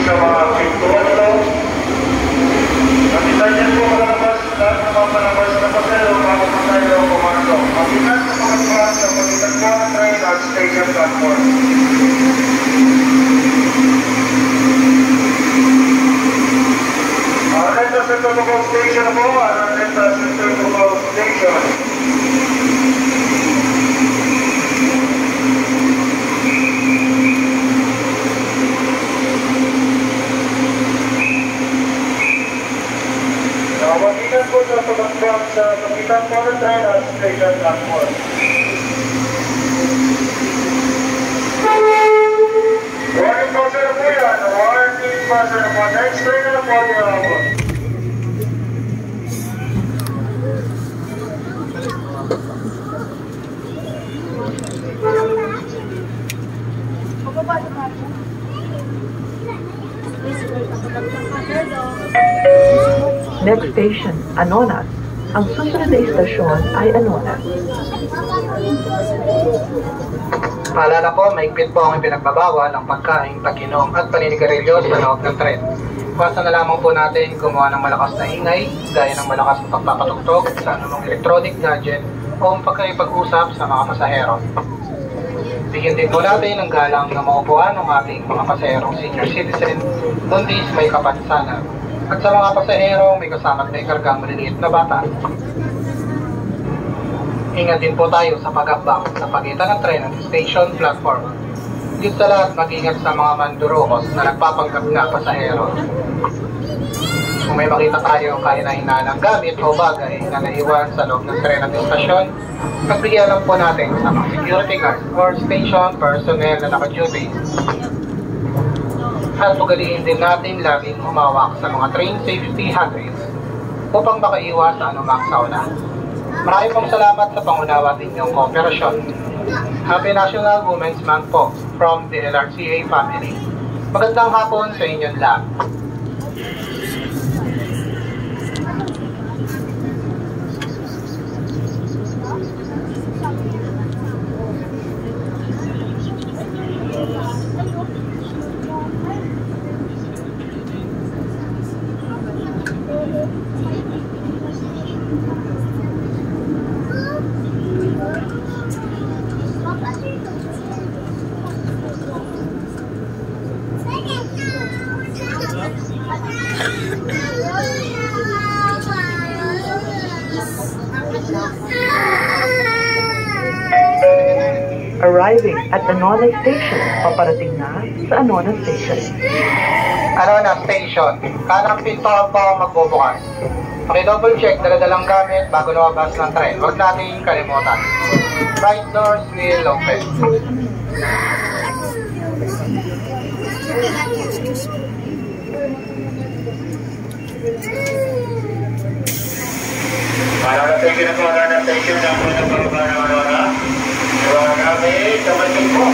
sa mga pintuan nito. Kapitan niyan po malabas lahat ng mga palabas na pasero bago po tayo kumando. Kapitan sa mga tuwan sa pagitan po ng train at station platform. Arleta Central Local Station po, Arleta Central Local Station. Nakapagitan po sa pagkakbang sa pagitan po ng train at station platform. Warning po sir po yan, warning po sir po. Next train na po yan po. Next station, Anonas. Ang susunod na istasyon ay Anonas. Paalala ko, maigpit po ang pinagbabawal ang pagkain, pag-inom at paninigarilyo sa loob ng tren. Iwasan na lamang po natin gumawa ng malakas na ingay, gaya ng malakas na pagpapatugtog sa anumang electronic gadget o ang pagkakipag-usap sa mga pasahero. Bigyan din po natin ang galang na maupuan ng ating mga pasaherong senior citizen, kundi may kapansanan. At sa mga pasahero, may kasama at may kargang maliliit na bata. Ingat din po tayo sa pag-akbang sa pagitan ng tren at station platform. Dito sa lahat, mag-ingat sa mga mandurukos na nagpapanggap na pasahero. Kung may makita tayo kahina-hina ng gamit o bagay na naiwan sa loob ng tren at istasyon, pagbigyan lang po natin sa mga security guard or station personnel na naka-duty. At ugaliin din natin laging humawak sa mga train safety handrails upang makaiwas sa anumang sauna. Maraming pong salamat sa pangunawa at inyong kooperasyon. Happy National Women's Month po from the LRCA family. Magandang hapon sa inyong lahat. Arriving at Anonas Station. Paparating na sa Anonas Station. Anonas Station. Kanang pinto po ang magbubukas. Paki-double check daladalang gamit bago lumabas ng tren. Huwag natin kalimutan. Right doors will open. Para natin ginagawa na station ng mga pagbabawa na wala. Iwan namin, kamansin po.